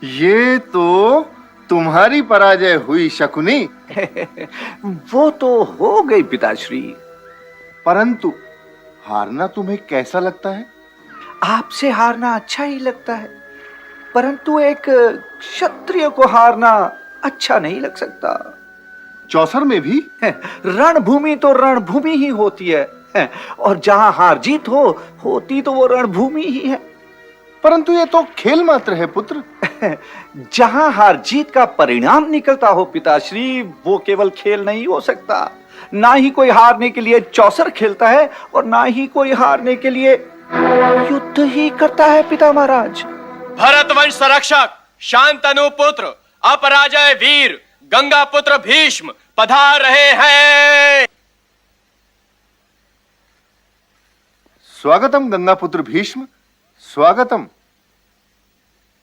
ये तो तुम्हारी पराजय हुई शकुनी। वो तो हो गई पिताश्री। परंतु हारना तुम्हें कैसा लगता है? आपसे हारना अच्छा ही लगता है, परंतु एक क्षत्रिय को हारना अच्छा नहीं लग सकता। चौसर में भी रणभूमि तो रणभूमि ही होती है, और जहां हार जीत होती तो वो रणभूमि ही है। परंतु ये तो खेल मात्र है पुत्र। जहां हार जीत का परिणाम निकलता हो पिताश्री, वो केवल खेल नहीं हो सकता। ना ही कोई हारने के लिए चौसर खेलता है और ना ही कोई हारने के लिए युद्ध ही करता है पिता महाराज। भरत वंश संरक्षक शांतनु पुत्र अपराजय वीर गंगा पुत्र भीष्म पधार रहे हैं। स्वागतम गंगा पुत्र भीष्म, स्वागतम।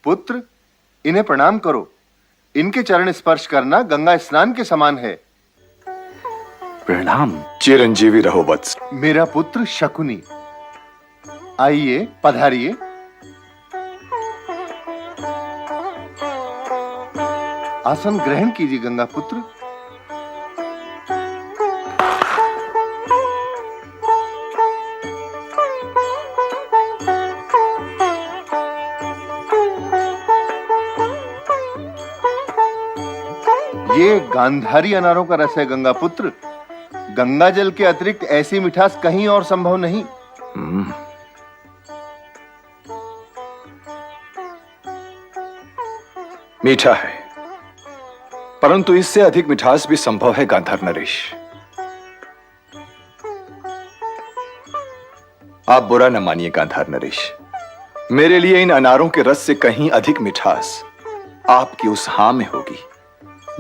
पुत्र, इन्हें प्रणाम करो। इनके चरण स्पर्श करना गंगा स्नान के समान है। प्रणाम। चिरंजीवी रहो वत्स। मेरा पुत्र शकुनी, आइए पधारिए। आसन ग्रहण कीजिए गंगा पुत्र। ये गांधारी अनारों का रस है गंगा पुत्र। गंगा जल के अतिरिक्त ऐसी मिठास कहीं और संभव नहीं। मीठा है, परंतु इससे अधिक मिठास भी संभव है गांधार नरेश। आप बुरा न मानिए गांधार नरेश, मेरे लिए इन अनारों के रस से कहीं अधिक मिठास आपकी उस हां में होगी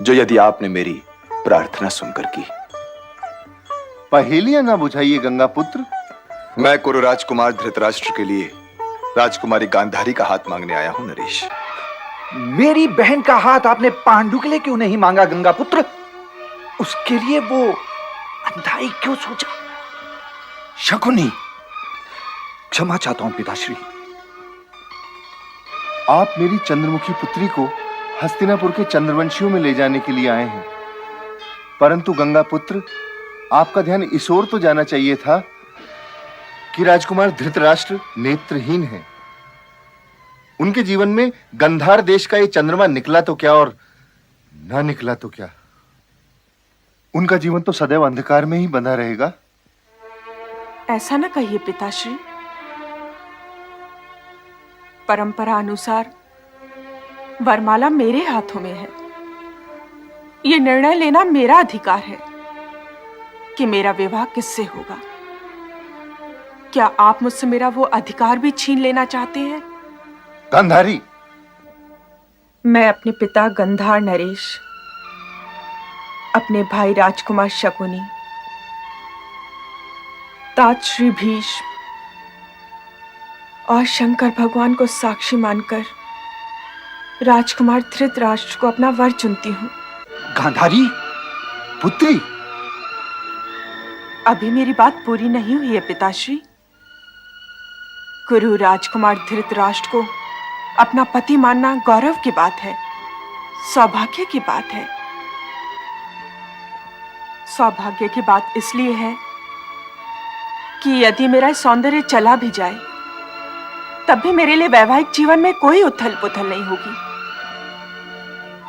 जो यदि आपने मेरी प्रार्थना सुनकर की। पहेलियां ना बुझाइए गंगा पुत्र। मैं कुरु राजकुमार धृतराष्ट्र के लिए राजकुमारी गांधारी का हाथ मांगने आया हूं नरेश। मेरी बहन का हाथ आपने पांडु के लिए क्यों नहीं मांगा गंगा पुत्र? उसके लिए वो अंधाई क्यों सोचा? शकुनी, क्षमा चाहता हूं पिताश्री। आप मेरी चंद्रमुखी पुत्री को हस्तिनापुर के चंद्रवंशियों में ले जाने के लिए आए हैं, परंतु गंगा पुत्र, आपका ध्यान इस ओर तो जाना चाहिए था कि राजकुमार धृतराष्ट्र नेत्रहीन हैं। उनके जीवन में गंधार देश का ये चंद्रमा निकला तो क्या और ना निकला तो क्या, उनका जीवन तो सदैव अंधकार में ही बंधा रहेगा। ऐसा न कहिए पिताश्री। परंपरा अनुसार वरमाला मेरे हाथों में है। ये निर्णय लेना मेरा अधिकार है कि मेरा विवाह किससे होगा। क्या आप मुझसे मेरा वो अधिकार भी छीन लेना चाहते हैं? गांधारी, मैं अपने पिता गंधार नरेश, अपने भाई राजकुमार शकुनी, तात श्री भीष्म और शंकर भगवान को साक्षी मानकर राजकुमार धृतराष्ट्र को अपना वर चुनती हूं। गांधारी पुत्री, अभी मेरी बात पूरी नहीं हुई है पिताश्री। गुरु राजकुमार धृतराष्ट्र को अपना पति मानना गौरव की बात है, सौभाग्य की बात है। सौभाग्य की बात इसलिए है कि यदि मेरा सौंदर्य चला भी जाए तब भी मेरे लिए वैवाहिक जीवन में कोई उथल पुथल नहीं होगी,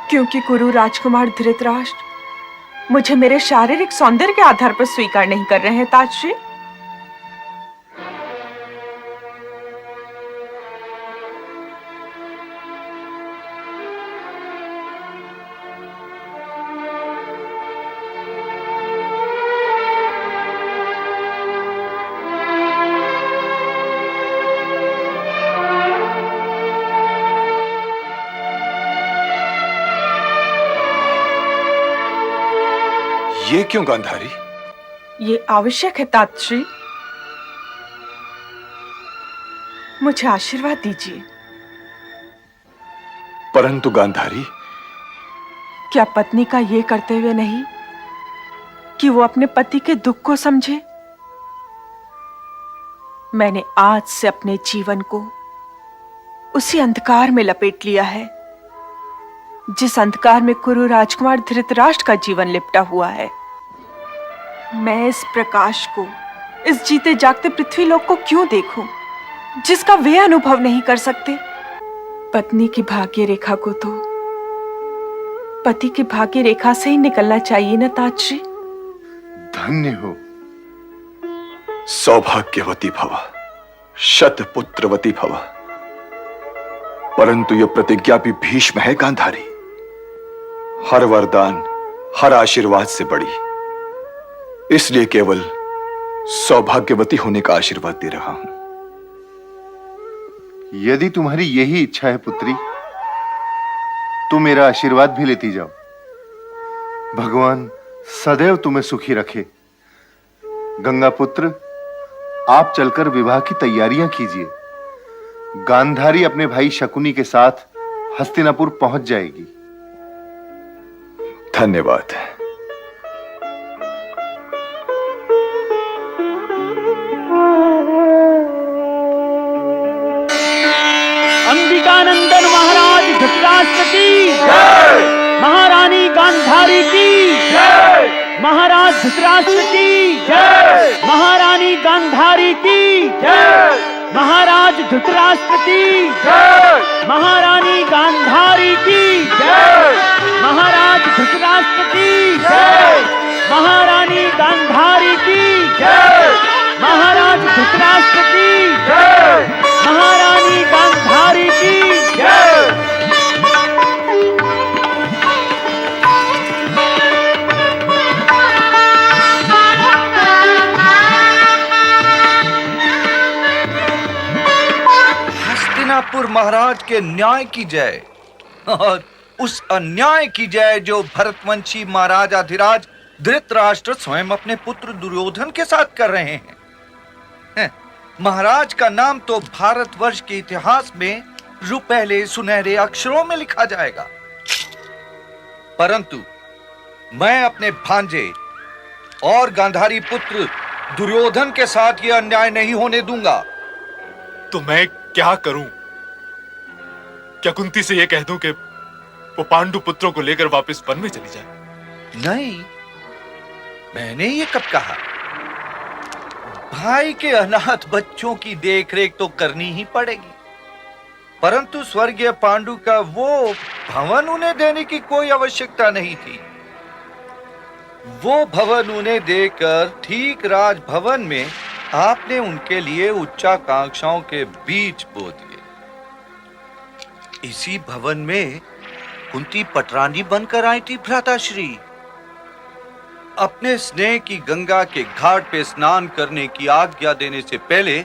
क्योंकि गुरु राजकुमार धृतराष्ट्र मुझे मेरे शारीरिक सौंदर्य के आधार पर स्वीकार नहीं कर रहे हैं ताजश्री। ये क्यों गांधारी? ये आवश्यक है ताजश्री। मुझे आशीर्वाद दीजिए। परंतु गांधारी, क्या पत्नी का ये कर्तव्य नहीं कि वो अपने पति के दुख को समझे? मैंने आज से अपने जीवन को उसी अंधकार में लपेट लिया है जिस अंधकार में कुरु राजकुमार धृतराष्ट्र का जीवन लिपटा हुआ है। मैं इस प्रकाश को, इस जीते जागते पृथ्वीलोक को क्यों देखूं, जिसका वे अनुभव नहीं कर सकते। पत्नी की भाग्य रेखा को तो पति की भाग्य रेखा से ही निकलना चाहिए ना ताजश्री। धन्य हो। सौभाग्यवती भव, शतपुत्रवती भव। परंतु यह प्रतिज्ञा भी भीष्म है गांधारी। हर वरदान, हर आशीर्वाद से बड़ी, इसलिए केवल सौभाग्यवती होने का आशीर्वाद दे रहा हूं। यदि तुम्हारी यही इच्छा है पुत्री, तो मेरा आशीर्वाद भी लेती जाओ। भगवान सदैव तुम्हें सुखी रखे। गंगा पुत्र, आप चलकर विवाह की तैयारियां कीजिए। गांधारी अपने भाई शकुनी के साथ हस्तिनापुर पहुंच जाएगी। धन्यवाद। अंबिकानंदन महाराज धृतराष्ट्र की जय, महारानी गांधारी की जय, महाराज धृतराष्ट्र की जय, महारानी गांधारी की जय, महाराज धृतराष्ट्र की जय, महारानी गांधारी की जय, महाराज धृतराष्ट्र की जय, महारानी गांधारी की जय, महाराज धृतराष्ट्र की जय, महारानी गांधारी की जय। हस्तिनापुर महाराज के न्याय की जय और उस अन्याय की जय जो भरतवंशी महाराजाधिराज धृतराष्ट्र स्वयं अपने पुत्र दुर्योधन के साथ कर रहे हैं। महाराज का नाम तो भारतवर्ष के इतिहास में रुपहले सुनहरे अक्षरों में लिखा जाएगा, परंतु मैं अपने भांजे और गांधारी पुत्र दुर्योधन के साथ यह अन्याय नहीं होने दूंगा। तो मैं क्या करूं? क्या कुंती से यह कह दूं कि वो पांडु पुत्रों को लेकर वापस वन में चली जाए? नहीं, मैंने ये कब कहा? भाई के अनाथ बच्चों की देखरेख तो करनी ही पड़ेगी, परंतु स्वर्गीय पांडु का वो भवन उन्हें देने की कोई आवश्यकता नहीं थी। वो भवन उन्हें देकर ठीक राजभवन में आपने उनके लिए उच्चाकांक्षाओं के बीज बो दिए। इसी भवन में कुंती पटरानी बनकर आई थी भ्राताश्री। अपने स्नेह की गंगा के घाट पे स्नान करने की आज्ञा देने से पहले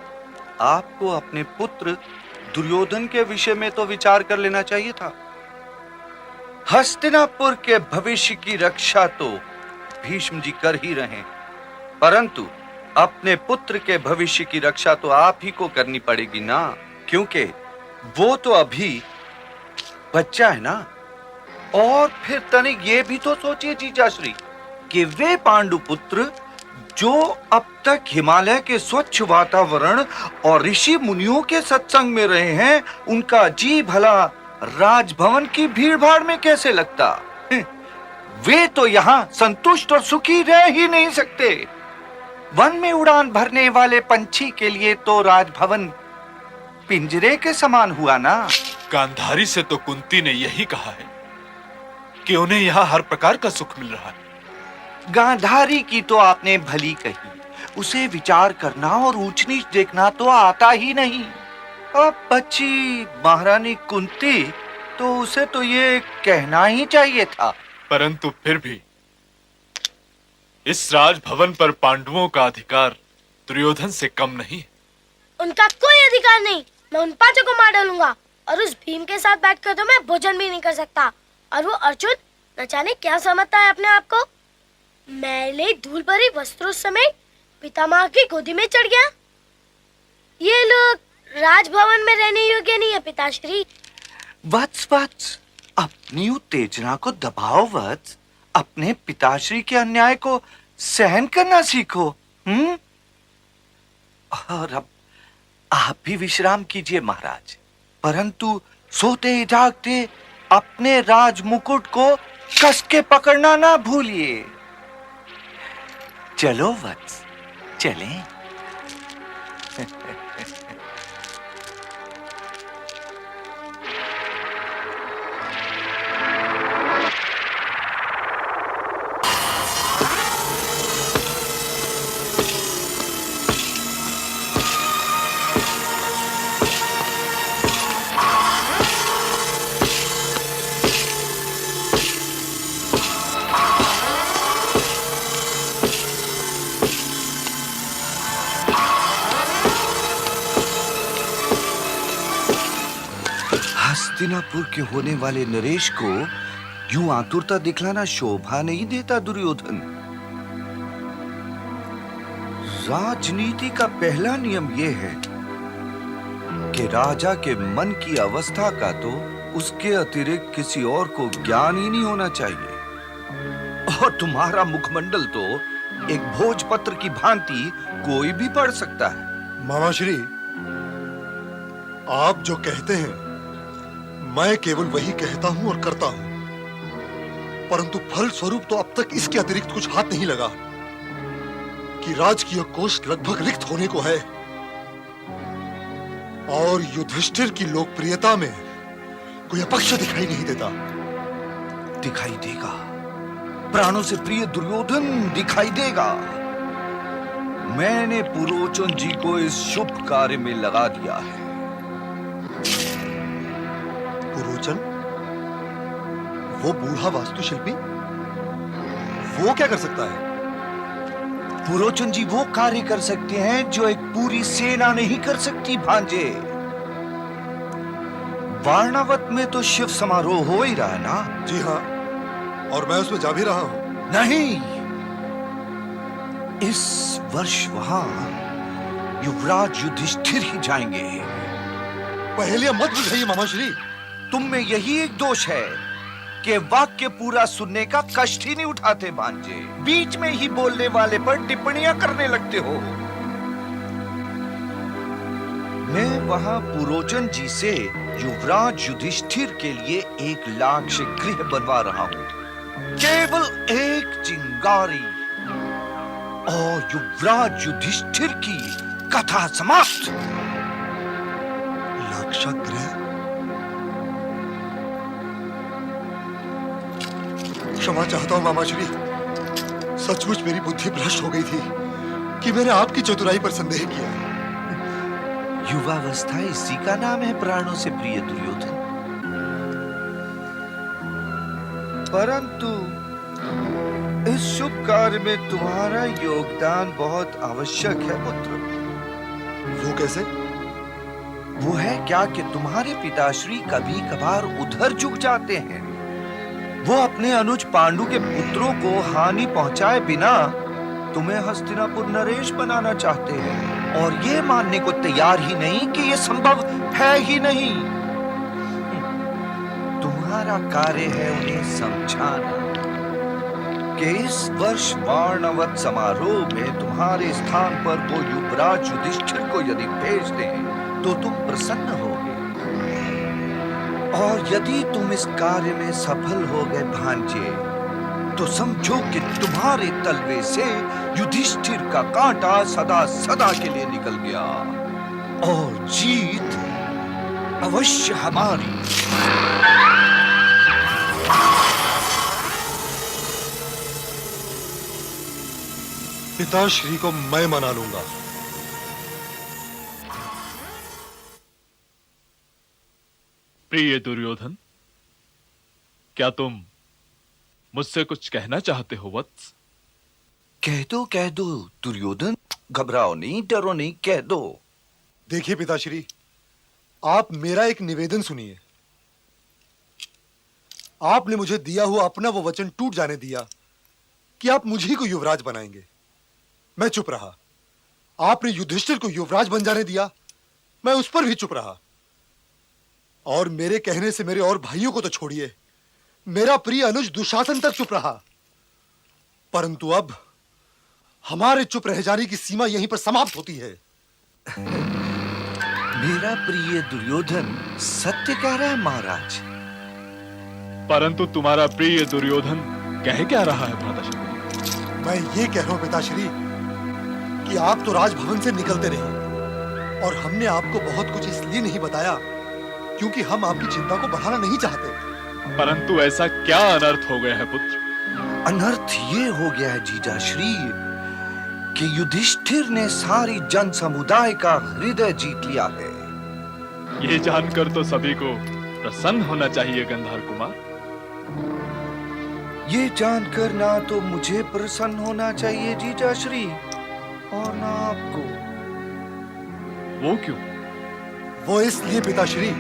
आपको अपने पुत्र दुर्योधन के विषय में तो विचार कर लेना चाहिए था। हस्तिनापुर के भविष्य की रक्षा तो भीष्म जी कर ही रहे, परंतु अपने पुत्र के भविष्य की रक्षा तो आप ही को करनी पड़ेगी ना, क्योंकि वो तो अभी बच्चा है ना। और फिर तनिक ये भी तो सोचिए जीजाश्री कि वे पांडु पुत्र जो अब तक हिमालय के स्वच्छ वातावरण और ऋषि मुनियों के सत्संग में रहे हैं, उनका जी भला राजभवन की भीड़ भाड़ में कैसे लगता? वे तो यहाँ संतुष्ट और सुखी रह ही नहीं सकते। वन में उड़ान भरने वाले पंछी के लिए तो राजभवन पिंजरे के समान हुआ ना। गांधारी से तो कुंती ने यही कहा है कि उन्हें यहाँ हर प्रकार का सुख मिल रहा है। गांधारी की तो आपने भली कही, उसे विचार करना और ऊंच नीच देखना तो आता ही नहीं। अब बच्ची महारानी कुंती, तो उसे तो ये कहना ही चाहिए था। परंतु फिर भी इस राजभवन पर पांडवों का अधिकार दुर्योधन से कम नहीं है। उनका कोई अधिकार नहीं। मैं उन पांचों को मार डालूंगा और उस भीम के साथ बैठकर तो मैं भोजन भी नहीं कर सकता। और वो अर्जुन न जाने क्या समझता है अपने आप को। मैले धूल भरी वस्त्रों समेत पितामह की गोदी में चढ़ गया। ये लोग राजभवन में रहने योग्य नहीं है पिताश्री। वत्स वत्स, अपनी उत्तेजना को दबाओ वत्स। अपने पिताश्री के अन्याय को सहन करना सीखो। और आप भी विश्राम कीजिए महाराज, परंतु सोते जागते अपने राज मुकुट को कस के पकड़ना ना भूलिए। चलो वत्स, चलें। हस्तिनापुर के होने वाले नरेश को यूं आतुरता दिखलाना शोभा नहीं देता दुर्योधन। राजनीति का पहला नियम यह है कि राजा के मन की अवस्था का तो उसके अतिरिक्त किसी और को ज्ञान ही नहीं होना चाहिए। और तुम्हारा मुखमंडल तो एक भोजपत्र की भांति कोई भी पढ़ सकता है। मामाश्री, आप जो कहते हैं मैं केवल वही कहता हूं और करता हूं, परंतु फल स्वरूप तो अब तक इसके अतिरिक्त कुछ हाथ नहीं लगा कि राजकीय कोष लगभग रिक्त होने को है और युधिष्ठिर की लोकप्रियता में कोई अपक्ष दिखाई नहीं देता। दिखाई देगा, प्राणों से प्रिय दुर्योधन दिखाई देगा। मैंने पुरोचन जी को इस शुभ कार्य में लगा दिया है। पुरोचन? वो बूढ़ा वास्तुशिल्पी? वो क्या कर सकता है? पुरोचन जी वो कार्य कर सकते हैं जो एक पूरी सेना नहीं कर सकती भांजे। वारणावत में तो शिव समारोह हो ही रहा है ना? जी हाँ, और मैं उसमें जा भी रहा हूं। नहीं, इस वर्ष वहां युवराज युधिष्ठिर ही जाएंगे। पहेलियां मत बुझाइए मामाश्री। तुम में यही एक दोष है कि वाक्य पूरा सुनने का कष्ट ही नहीं उठाते भांजे। बीच में ही बोलने वाले पर टिप्पणियां करने लगते हो। मैं वहां पुरोचन जी से युवराज युधिष्ठिर के लिए एक लाक्ष्य गृह बनवा रहा हूं। केवल एक चिंगारी और युवराज युधिष्ठिर की कथा समाप्त। लाक्षागृह? क्षमा चाहता हूं मामाश्री, सचमुच मेरी बुद्धि भ्रष्ट हो गई थी कि मैंने आपकी चतुराई पर संदेह किया। युवावस्था इसी का नाम है प्राणों से प्रिय दुर्योधन। परंतु इस शुभ कार्य में तुम्हारा योगदान बहुत आवश्यक है पुत्र। वो कैसे? वो है क्या कि तुम्हारे पिताश्री कभी कभार उधर झुक जाते हैं। वो अपने अनुज पांडु के पुत्रों को हानि पहुंचाए बिना तुम्हें हस्तिनापुर नरेश बनाना चाहते हैं और ये मानने को तैयार ही नहीं कि ये संभव है ही नहीं। तुम्हारा कार्य है उन्हें समझाना कि इस वर्ष वारणावत समारोह में तुम्हारे स्थान पर वो युवराज युधिष्ठिर को यदि भेज दें तो तुम प्रसन्न होगे, और यदि तुम इस कार्य में सफल हो गए भांजे तो समझो कि तुम्हारे तलवे से युधिष्ठिर का कांटा सदा सदा के लिए निकल गया और जीत अवश्य हमारी। पिताश्री को मैं मना लूंगा। प्रिय दुर्योधन, क्या तुम मुझसे कुछ कहना चाहते हो वत्स? कह दो दुर्योधन, घबराओ नहीं, डरो नहीं, कह दो। देखिए पिताश्री, आप मेरा एक निवेदन सुनिए। आपने मुझे दिया हुआ अपना वो वचन टूट जाने दिया कि आप मुझी को युवराज बनाएंगे। मैं चुप रहा। आपने युधिष्ठिर को युवराज बन जाने दिया, मैं उस पर भी चुप रहा। और मेरे कहने से मेरे और भाइयों को तो छोड़िए, मेरा प्रिय अनुज दुशासन तक चुप रहा। परंतु अब हमारे चुप रह जाने की सीमा यहीं पर समाप्त होती है। मेरा प्रिय दुर्योधन सत्य कह रहा है महाराज। परंतु तुम्हारा प्रिय दुर्योधन कह क्या रहा है भ्राता शकुनी? मैं ये कह रहा हूं पिताश्री कि आप तो राजभवन से निकलते नहीं, और हमने आपको बहुत कुछ इसलिए नहीं बताया क्योंकि हम आपकी चिंता को बढ़ाना नहीं चाहते। परंतु ऐसा क्या अनर्थ हो गया है पुत्र? अनर्थ ये हो गया है जीजाश्री कि युधिष्ठिर ने सारी जन समुदाय का हृदय जीत लिया है। ये जानकर तो सभी को प्रसन्न होना चाहिए गंधार कुमार। ये जानकर ना तो मुझे प्रसन्न होना चाहिए जीजाश्री और ना आपको। वो क्यों? वो इसलिए पिताश्री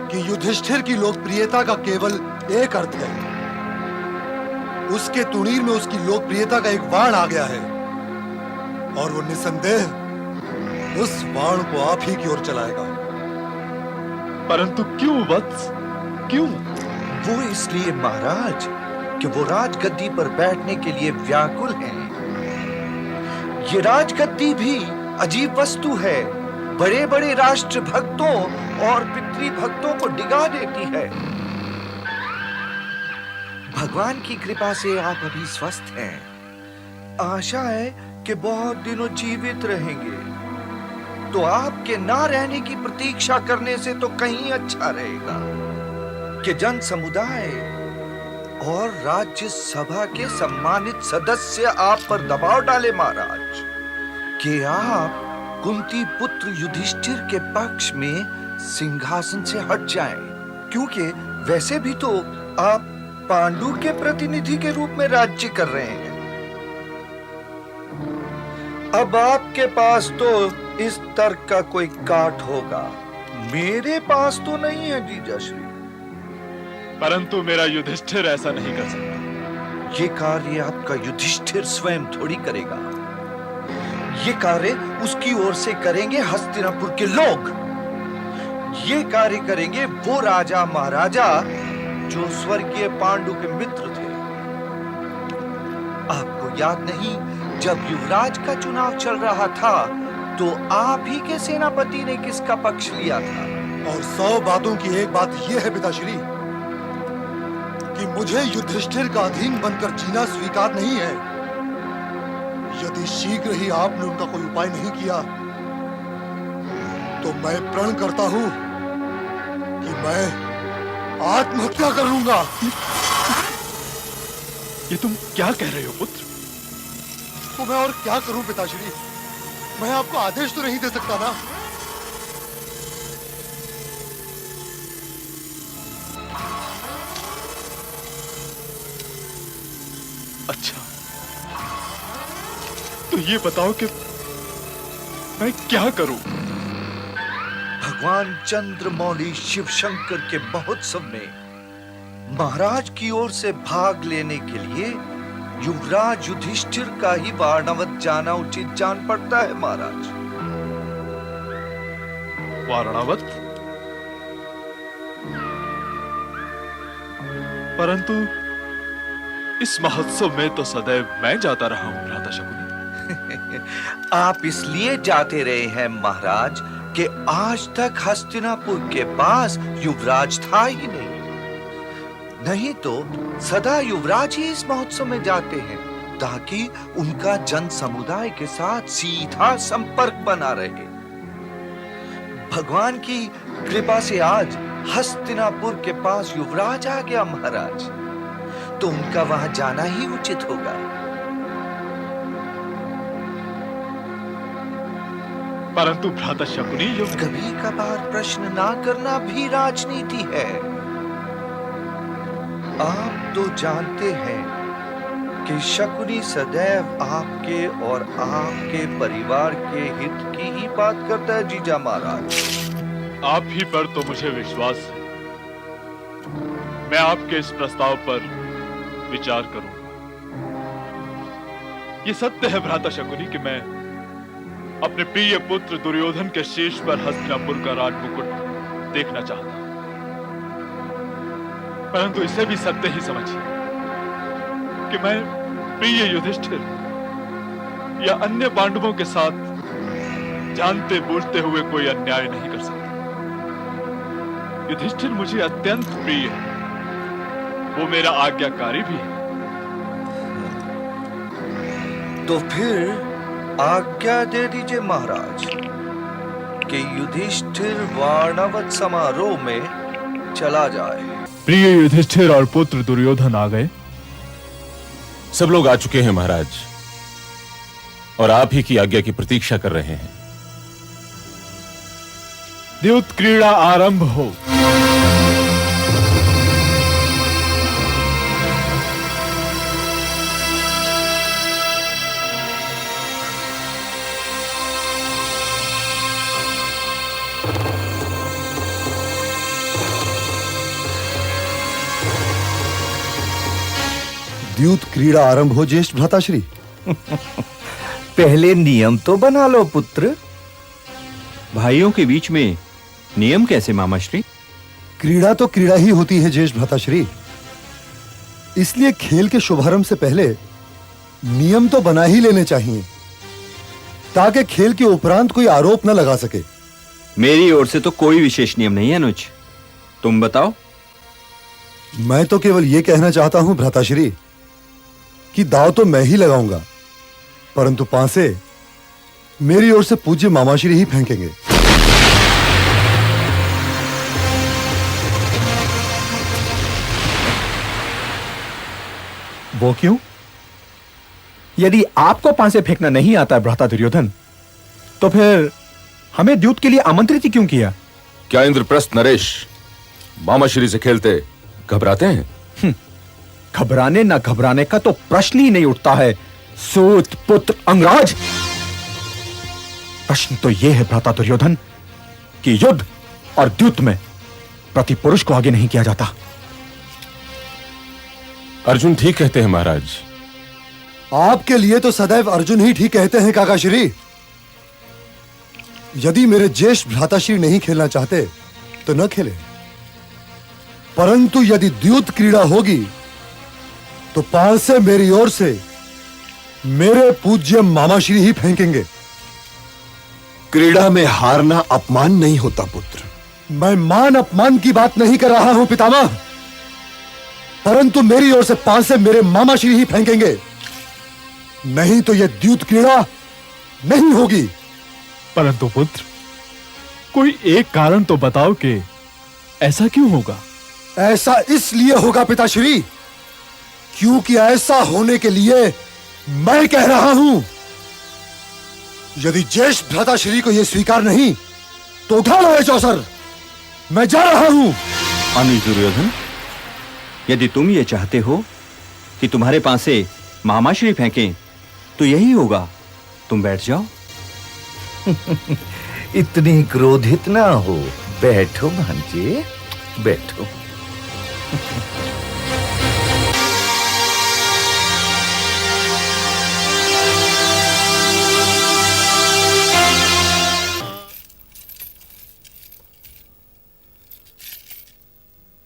कि युधिष्ठिर की लोकप्रियता का केवल एक अर्थ है, उसके तुणीर में उसकी लोकप्रियता का एक बाण आ गया है और वो निसंदेह उस बाण को आप ही की ओर चलाएगा। परंतु क्यों वत्स, क्यों? वो इसलिए महाराज कि वो राजगद्दी पर बैठने के लिए व्याकुल हैं। ये राजगद्दी भी अजीब वस्तु है, बड़े बड़े राष्ट्र भक्तों और पितृभक्तों को डिगा देती है। भगवान की कृपा से आप अभी स्वस्थ हैं। आशा है कि बहुत दिनों जीवित रहेंगे, तो आपके ना रहने की प्रतीक्षा करने से तो कहीं अच्छा रहेगा कि जन समुदाय और राज्य सभा के सम्मानित सदस्य आप पर दबाव डाले महाराज कि आप कुंती पुत्र युधिष्ठिर के पक्ष में सिंहासन से हट जाएं, क्योंकि वैसे भी तो आप पांडु के प्रतिनिधि के रूप में राज्य कर रहे हैं। अब आपके पास तो इस तर्क का कोई काट होगा, मेरे पास तो नहीं है जीजाश्री। परंतु मेरा युधिष्ठिर ऐसा नहीं कर सकता। ये कार्य आपका युधिष्ठिर स्वयं थोड़ी करेगा, ये कार्य उसकी ओर से करेंगे हस्तिनापुर के लोग। ये कार्य करेंगे वो राजा महाराजा जो स्वर्गीय पांडु के मित्र थे। आपको याद नहीं, जब युवराज का चुनाव चल रहा था तो आप ही के सेनापति ने किसका पक्ष लिया था? और 100 बातों की एक बात यह है पिताश्री कि मुझे युधिष्ठिर का अधीन बनकर जीना स्वीकार नहीं है। यदि शीघ्र ही आपने उनका कोई उपाय नहीं किया तो मैं प्रण करता हूं कि मैं आत्महत्या कर लूंगा। ये तुम क्या कह रहे हो पुत्र? तो मैं और क्या करूं पिताश्री, मैं आपको आदेश तो नहीं दे सकता ना। अच्छा, तो ये बताओ कि मैं क्या करूं? भगवान चंद्रमौली शिव शंकर के महोत्सव में महाराज की ओर से भाग लेने के लिए युवराज युधिष्ठिर का ही वाराणवत जाना उचित जान पड़ता है महाराज। वाराणवत? परंतु इस महोत्सव में तो सदैव मैं जाता रहा हूं भ्राता शकुनी। आप इसलिए जाते रहे हैं महाराज कि आज तक हस्तिनापुर के पास युवराज था ही नहीं तो सदा युवराज ही इस महोत्सव में जाते हैं ताकि उनका जन समुदाय के साथ सीधा संपर्क बना रहे। भगवान की कृपा से आज हस्तिनापुर के पास युवराज आ गया महाराज, तो उनका वहां जाना ही उचित होगा। परंतु भ्राता शकुनी, कभी कभार प्रश्न ना करना भी राजनीति है। आप तो जानते हैं कि शकुनी सदैव आपके और आपके परिवार के हित की ही बात करता है जीजा महाराज। आप ही पर तो मुझे विश्वास है। मैं आपके इस प्रस्ताव पर विचार करूंगा। ये सत्य है भ्राता शकुनी कि मैं अपने प्रिय पुत्र दुर्योधन के शीर्ष पर हस्तिनापुर का राजमुकुट देखना चाहता हूं, परंतु इसे भी सत्य ही समझिए कि मैं प्रिय युधिष्ठिर या अन्य पांडवों के साथ जानते बूझते हुए कोई अन्याय नहीं कर सकता। युधिष्ठिर मुझे अत्यंत प्रिय है, वो मेरा आज्ञाकारी भी है। तो फिर आज्ञा दे दीजिए महाराज कि युधिष्ठिर वाणावत समारोह में चला जाए। प्रिय युधिष्ठिर और पुत्र दुर्योधन आ गए? सब लोग आ चुके हैं महाराज, और आप ही की आज्ञा की प्रतीक्षा कर रहे हैं। द्युत क्रीड़ा आरंभ हो। द्यूत क्रीड़ा आरंभ हो ज्येष्ठ भ्राताश्री। पहले नियम तो बना लो पुत्र। भाइयों के बीच में नियम कैसे मामाश्री? क्रीड़ा तो क्रीड़ा ही होती है ज्येष्ठ भ्राताश्री, इसलिए खेल के शुभारंभ से पहले नियम तो बना ही लेने चाहिए ताकि खेल के उपरांत कोई आरोप न लगा सके। मेरी ओर से तो कोई विशेष नियम नहीं है अनुज, तुम बताओ। मैं तो केवल यह कहना चाहता हूं भ्राताश्री कि दाव तो मैं ही लगाऊंगा, परंतु पांसे मेरी ओर से पूज्य मामाश्री ही फेंकेंगे। वो क्यों? यदि आपको पांसे फेंकना नहीं आता है भ्राता दुर्योधन, तो फिर हमें द्यूत के लिए आमंत्रित ही क्यों किया? क्या इंद्रप्रस्थ नरेश मामाश्री से खेलते घबराते हैं? घबराने ना घबराने का तो प्रश्न ही नहीं उठता है सूत पुत्र अंगराज। प्रश्न तो यह है भ्राता दुर्योधन कि युद्ध और द्यूत में प्रति पुरुष को आगे नहीं किया जाता। अर्जुन ठीक कहते हैं महाराज। आपके लिए तो सदैव अर्जुन ही ठीक कहते हैं काकाश्री। यदि मेरे ज्येष्ठ भ्राताश्री नहीं खेलना चाहते तो न खेले, परंतु यदि द्यूत क्रीड़ा होगी तो पांसे मेरी ओर से मेरे पूज्य मामाश्री ही फेंकेंगे। क्रीड़ा में हारना अपमान नहीं होता पुत्र। मैं मान अपमान की बात नहीं कर रहा हूं पितामह, परंतु मेरी ओर से पांसे मेरे मामाश्री ही फेंकेंगे, नहीं तो यह द्यूत क्रीड़ा नहीं होगी। परंतु पुत्र, कोई एक कारण तो बताओ कि ऐसा क्यों होगा? ऐसा इसलिए होगा पिताश्री क्योंकि ऐसा होने के लिए मैं कह रहा हूं। यदि ज्येष्ठ भ्राताश्री को यह स्वीकार नहीं तो उठा लो ये चौसर, मैं जा रहा हूं। अनुज दुर्योधन, यदि तुम ये चाहते हो कि तुम्हारे पांसे मामाश्री फेंकें तो यही होगा, तुम बैठ जाओ। इतनी क्रोधित ना हो, बैठो भांजे बैठो।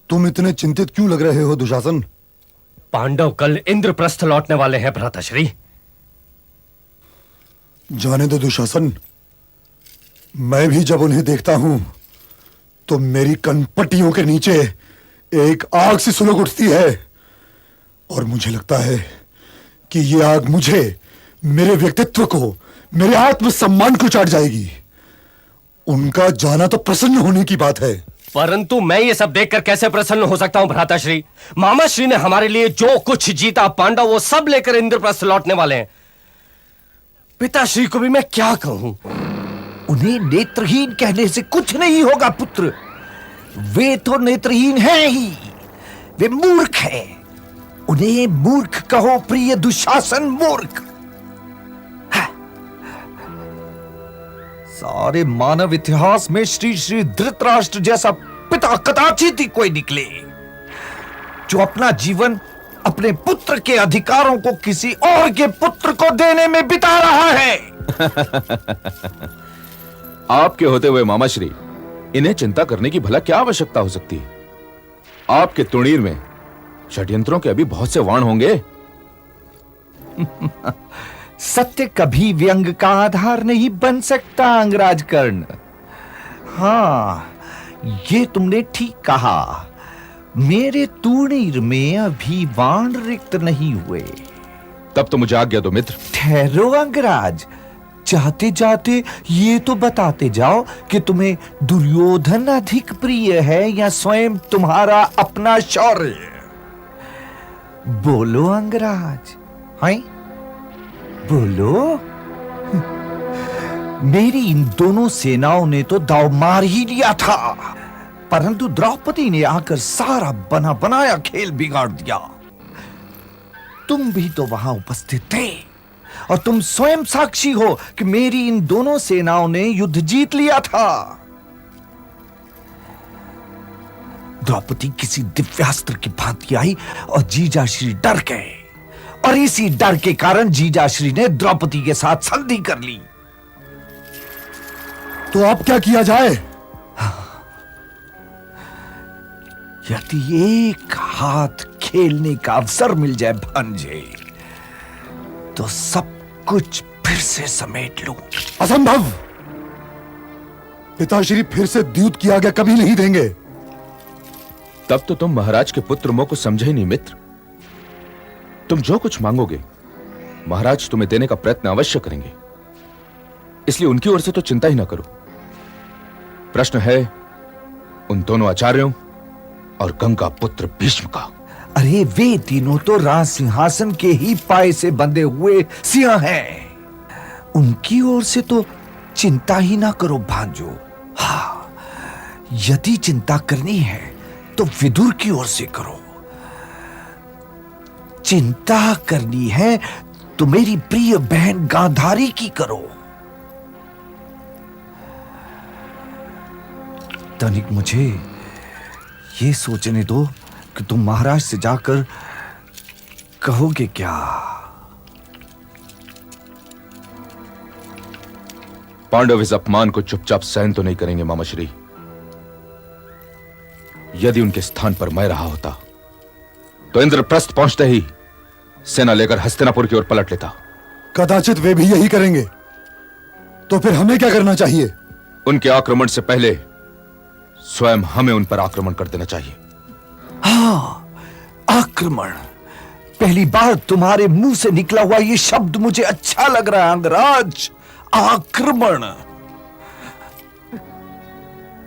तुम इतने चिंतित क्यों लग रहे हो दुशासन? पांडव कल इंद्रप्रस्थ लौटने वाले हैं भ्राताश्री। जाने दो दुशासन, मैं भी जब उन्हें देखता हूं तो मेरी कनपट्टियों के नीचे एक आग सी सुलग उठती है और मुझे लगता है कि यह आग मुझे, मेरे व्यक्तित्व को, मेरे आत्मसम्मान को चाट जाएगी। उनका जाना तो प्रसन्न होने की बात है, परंतु मैं ये सब देखकर कैसे प्रसन्न हो सकता हूं भ्राताश्री? मामाश्री ने हमारे लिए जो कुछ जीता पांडव वो सब लेकर इंद्रप्रस्थ लौटने वाले हैं। पिताश्री को भी मैं क्या कहूं? उन्हें नेत्रहीन कहने से कुछ नहीं होगा पुत्र। वे तो नेत्रहीन हैं ही, वे मूर्ख हैं। उन्हें मूर्ख कहो प्रिय दुशासन, मूर्ख। सारे मानव इतिहास में श्री श्री धृतराष्ट्र जैसा पिता कदाचित ही कोई निकले जो अपना जीवन अपने पुत्र के अधिकारों को किसी और के पुत्र को देने में बिता रहा है। आपके होते हुए मामाश्री, इन्हें चिंता करने की भला क्या आवश्यकता हो सकती है? आपके तुणीर में षड्यंत्रों के अभी बहुत से वाण होंगे। सत्य कभी व्यंग का आधार नहीं बन सकता अंगराज कर्ण। हाँ, ये तुमने ठीक कहा। मेरे तूणीर में अभी बाण रिक्त नहीं हुए। तब तो मुझे आज्ञा दो मित्र। ठहरो अंगराज, जाते जाते ये तो बताते जाओ कि तुम्हें दुर्योधन अधिक प्रिय है या स्वयं तुम्हारा अपना शौर्य। बोलो अंगराज, हैं? बोलो। मेरी इन दोनों सेनाओं ने तो दाव मार ही लिया था, परंतु द्रौपदी ने आकर सारा बना बनाया खेल बिगाड़ दिया। तुम भी तो वहां उपस्थित थे और तुम स्वयं साक्षी हो कि मेरी इन दोनों सेनाओं ने युद्ध जीत लिया था। द्रौपदी किसी दिव्यास्त्र की भांति आई और जीजाश्री डर गए, और इसी डर के कारण जीजाश्री ने द्रौपदी के साथ संधि कर ली। तो अब क्या किया जाए? यदि एक हाथ खेलने का अवसर मिल जाए भांजे, तो सब कुछ फिर से समेट लूं। असंभव। पिताश्री फिर से द्यूत की आज्ञा कभी नहीं देंगे। तब तो तुम महाराज के पुत्र मोह को समझे ही नहीं मित्र। तुम जो कुछ मांगोगे महाराज तुम्हें देने का प्रयत्न अवश्य करेंगे, इसलिए उनकी ओर से तो चिंता ही ना करो। प्रश्न है उन दोनों आचार्यों और गंगा पुत्र भीष्म का। अरे वे तीनों तो राज सिंहासन के ही पाए से बंधे हुए सिंह हैं। उनकी ओर से तो चिंता ही ना करो भांजो। हाँ, यदि चिंता करनी है तो विदुर की ओर से करो। चिंता करनी है तो मेरी प्रिय बहन गांधारी की करो। तनिक मुझे ये सोचने दो कि तुम महाराज से जाकर कहोगे क्या। पांडव इस अपमान को चुपचाप सहन तो नहीं करेंगे मामाश्री। यदि उनके स्थान पर मैं रहा होता तो इंद्रप्रस्थ पहुंचते ही सेना लेकर हस्तिनापुर की ओर पलट लेता। कदाचित वे भी यही करेंगे। तो फिर हमें क्या करना चाहिए? उनके आक्रमण से पहले स्वयं हमें उन पर आक्रमण कर देना चाहिए। हाँ, आक्रमण। पहली बार तुम्हारे मुंह से निकला हुआ ये शब्द मुझे अच्छा लग रहा है अंगराज। आक्रमण।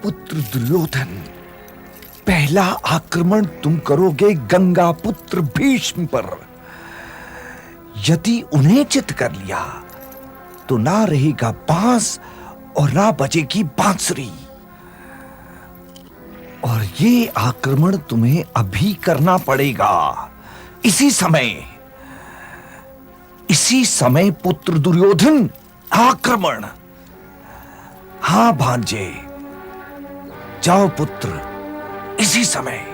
पुत्र दुर्योधन, पहला आक्रमण तुम करोगे गंगा पुत्र भीष्म पर। यदि उन्हें चित कर लिया तो ना रहेगा बांस और ना बजेगी बांसुरी। और ये आक्रमण तुम्हें अभी करना पड़ेगा, इसी समय पुत्र दुर्योधन, आक्रमण। हां भांजे, जाओ पुत्र, इसी समय।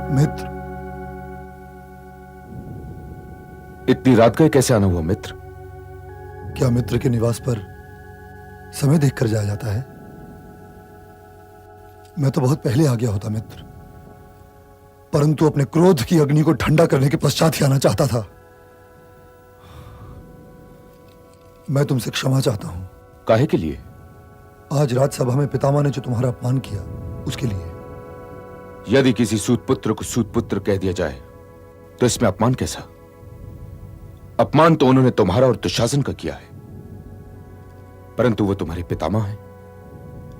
मित्र, इतनी रात गए कैसे आना हुआ मित्र? क्या मित्र के निवास पर समय देखकर जाया जाता है? मैं तो बहुत पहले आ गया होता मित्र, परंतु अपने क्रोध की अग्नि को ठंडा करने के पश्चात ही आना चाहता था। मैं तुमसे क्षमा चाहता हूं। काहे के लिए? आज राज्यसभा में पितामह ने जो तुम्हारा अपमान किया उसके लिए। यदि किसी सूत पुत्र को सूत पुत्र कह दिया जाए तो इसमें अपमान कैसा? अपमान तो उन्होंने तुम्हारा और दुशासन का किया है, परंतु वो तुम्हारे पितामह हैं।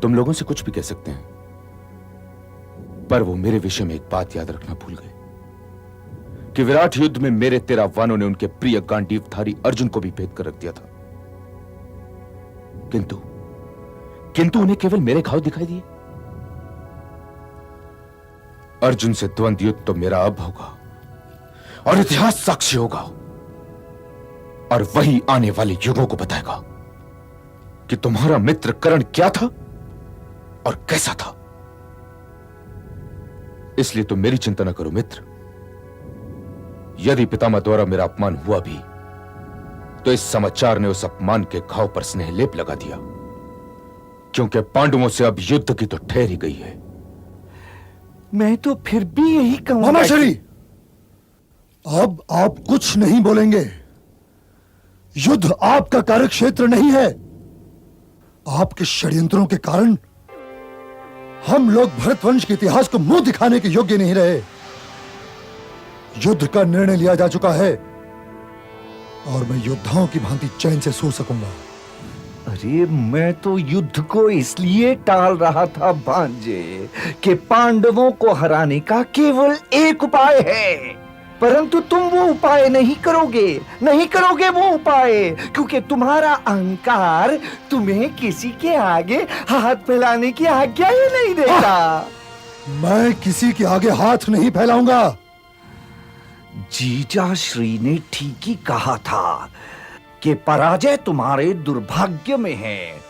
तुम लोगों से कुछ भी कह सकते हैं, पर वो मेरे विषय में एक बात याद रखना भूल गए कि विराट युद्ध में मेरे 13 वानों ने उनके प्रिय गांडीवधारी अर्जुन को भी भेद कर रख दिया था। किंतु उन्हें केवल मेरे घाव दिखाई दिए। अर्जुन से द्वंद्व युद्ध तो मेरा अब होगा और इतिहास साक्षी होगा, और वही आने वाले युगों को बताएगा कि तुम्हारा मित्र कर्ण क्या था और कैसा था। इसलिए तुम मेरी चिंता न करो मित्र। यदि पितामह द्वारा मेरा अपमान हुआ भी तो इस समाचार ने उस अपमान के घाव पर स्नेह लेप लगा दिया, क्योंकि पांडवों से अब युद्ध की तो ठहर ही गई है। मैं तो फिर भी यही कहूंगा। मामाश्री, अब आप कुछ नहीं बोलेंगे। युद्ध आपका कार्यक्षेत्र नहीं है। आपके षड्यंत्रों के कारण हम लोग भरतवंश के इतिहास को मुंह दिखाने के योग्य नहीं रहे। युद्ध का निर्णय लिया जा चुका है और मैं योद्धाओं की भांति चैन से सो सकूंगा। अरे मैं तो युद्ध को इसलिए टाल रहा था भांजे कि पांडवों को हराने का केवल एक उपाय है, परंतु तुम वो उपाय नहीं करोगे वो उपाय, क्योंकि तुम्हारा अहंकार तुम्हें किसी के आगे हाथ फैलाने की आज्ञा ही नहीं देता। मैं किसी के आगे हाथ नहीं फैलाऊंगा। जीजा श्री ने ठीक ही कहा था कि पराजय तुम्हारे दुर्भाग्य में है,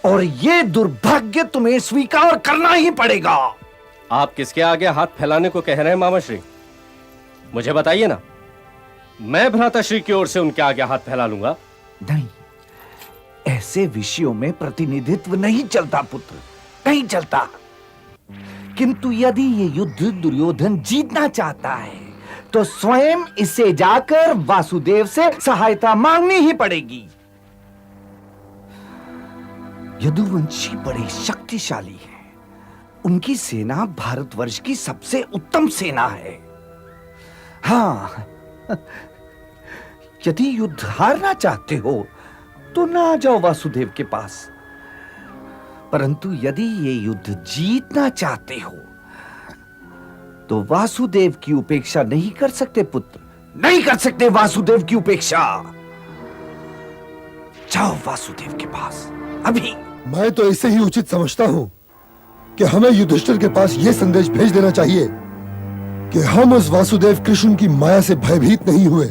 और ये दुर्भाग्य तुम्हें स्वीकार करना ही पड़ेगा। आप किसके आगे हाथ फैलाने को कह रहे हैं मामाश्री? मुझे बताइए ना, मैं भ्राताश्री की ओर से उनके आगे हाथ फैला लूंगा। नहीं, ऐसे विषयों में प्रतिनिधित्व नहीं चलता पुत्र, नहीं चलता। किंतु यदि ये युद्ध दुर्योधन जीतना चाहता है तो स्वयं इसे जाकर वासुदेव से सहायता मांगनी ही पड़ेगी। यदुवंशी बड़े शक्तिशाली हैं। उनकी सेना भारतवर्ष की सबसे उत्तम सेना है। हाँ, यदि युद्ध हारना चाहते हो तो ना जाओ वासुदेव के पास, परंतु यदि ये युद्ध जीतना चाहते हो तो वासुदेव की उपेक्षा नहीं कर सकते पुत्र, नहीं कर सकते वासुदेव की उपेक्षा। जाओ वासुदेव के पास अभी। मैं तो इसे ही उचित समझता हूं कि हमें युधिष्ठिर के पास यह संदेश भेज देना चाहिए कि हम उस वासुदेव कृष्ण की माया से भयभीत नहीं हुए।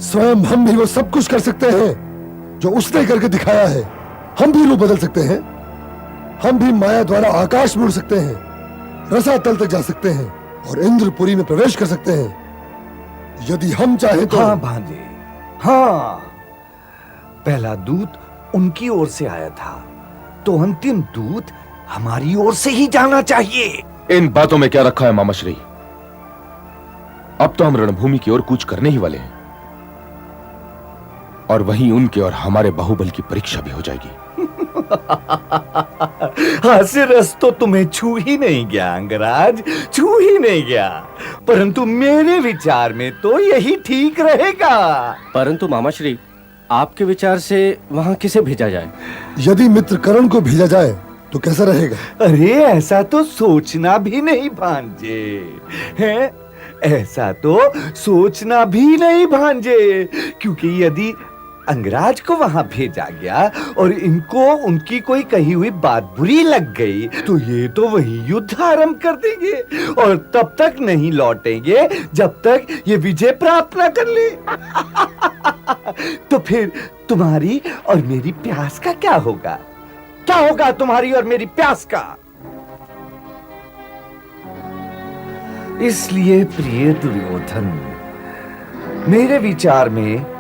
स्वयं हम भी वो सब कुछ कर सकते हैं जो उसने करके दिखाया है। हम भी रूप बदल सकते हैं, हम भी माया द्वारा आकाश में उड़ सकते हैं, रसातल तक जा सकते हैं और इंद्रपुरी में प्रवेश कर सकते हैं यदि हम चाहें तो। हाँ भांजे, हाँ, पहला दूत उनकी ओर से आया था तो अंतिम दूत हमारी ओर से ही जाना चाहिए। इन बातों में क्या रखा है मामाश्री? अब तो हम रणभूमि की ओर कूच करने ही वाले हैं, और वहीं उनके और हमारे बाहुबल की परीक्षा भी हो जाएगी। हास्य रस तो तुम्हें छू ही नहीं गया अंगराज, छू ही नहीं गया, परंतु मेरे विचार में तो यही ठीक रहेगा। परंतु मामाश्री, आपके विचार से वहां किसे भेजा जाए? यदि मित्र कर्ण को भेजा जाए तो कैसा रहेगा? अरे ऐसा तो सोचना भी नहीं भांजे, है ऐसा तो सोचना भी नहीं भांजे, क्योंकि यदि अंगराज को वहां भेजा गया और इनको उनकी कोई कही हुई बात बुरी लग गई तो ये तो वही युद्ध आरंभ कर देंगे और तब तक नहीं लौटेंगे जब तक ये विजय प्राप्त न कर ले। तो फिर तुम्हारी और मेरी प्यास का क्या होगा? क्या होगा तुम्हारी और मेरी प्यास का? इसलिए प्रिय दुर्योधन, मेरे विचार में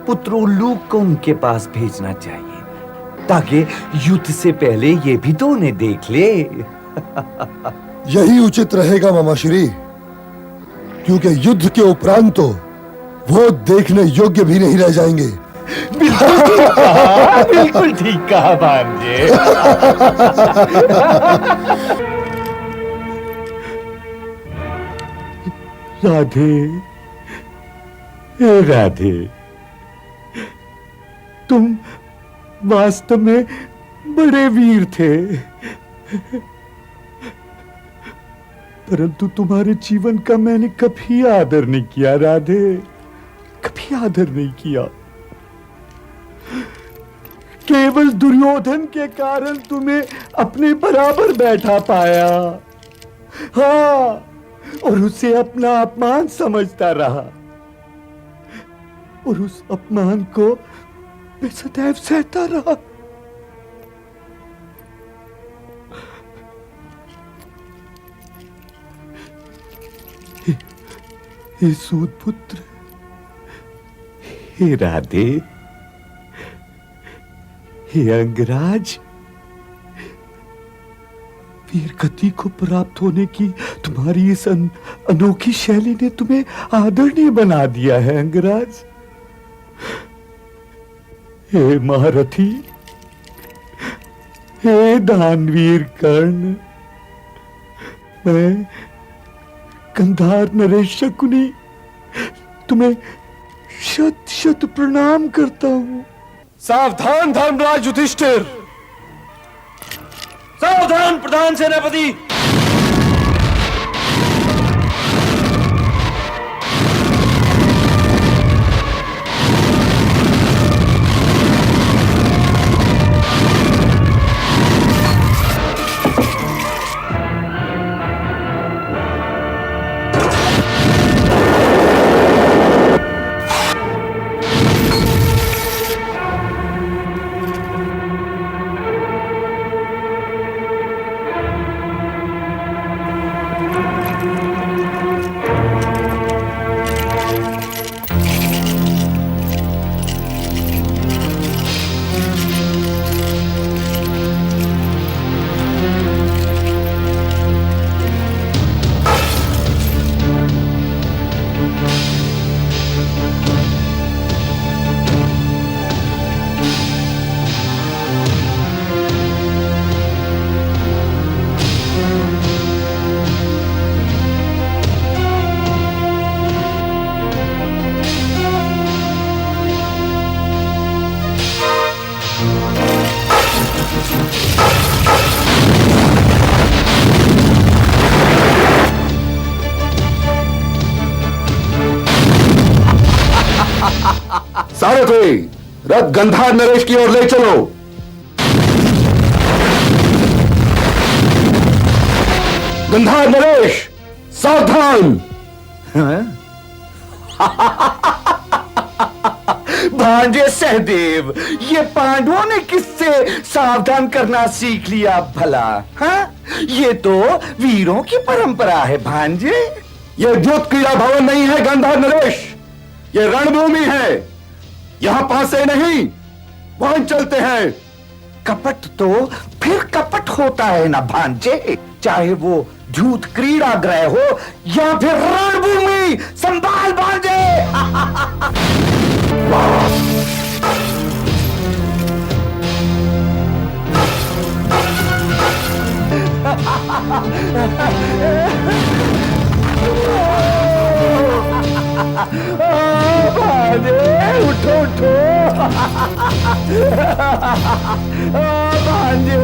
पुत्रोल्लूक को उनके पास भेजना चाहिए ताकि युद्ध से पहले ये भी तो उन्हें देख ले। यही उचित रहेगा मामाश्री, क्योंकि युद्ध के उपरांत तो वो देखने योग्य भी नहीं रह जाएंगे। बिल्कुल ठीक कहा भांजे। राधे, राधे, तुम वास्तव में बड़े वीर थे, परंतु तुम्हारे जीवन का मैंने कभी आदर नहीं किया राधे, कभी आदर नहीं किया। केवल दुर्योधन के कारण तुम्हें अपने बराबर बैठा पाया। हाँ, और उसे अपना अपमान समझता रहा और उस अपमान को मैं सदैव सहता रहा। हे सूत पुत्र, हे राधे, हे अंगराज, वीर गति को प्राप्त होने की तुम्हारी इस अनोखी शैली ने तुम्हें आदरणीय बना दिया है अंगराज। हे महारथी, हे दानवीर कर्ण, मैं कंधार नरेश शकुनी तुम्हें शत शत प्रणाम करता हूं। सावधान धर्मराज युधिष्ठिर, सावधान प्रधान सेनापति। सारथी, रथ गंधार नरेश की ओर ले चलो। गंधार नरेश, सावधान। भांजे सहदेव, ये पांडवों ने किससे सावधान करना सीख लिया भला? हाँ, ये तो वीरों की परंपरा है भांजे। यह युद्ध क्रीड़ा भवन नहीं है गंधार नरेश, यह रणभूमि है। यहां पासे नहीं, वहां चलते हैं। कपट तो फिर कपट होता है ना भांजे, चाहे वो झूठ क्रीड़ा ग्रह हो या फिर रणभूमि। संभाल भांजे। भांजे, उठो उठो। भांजे।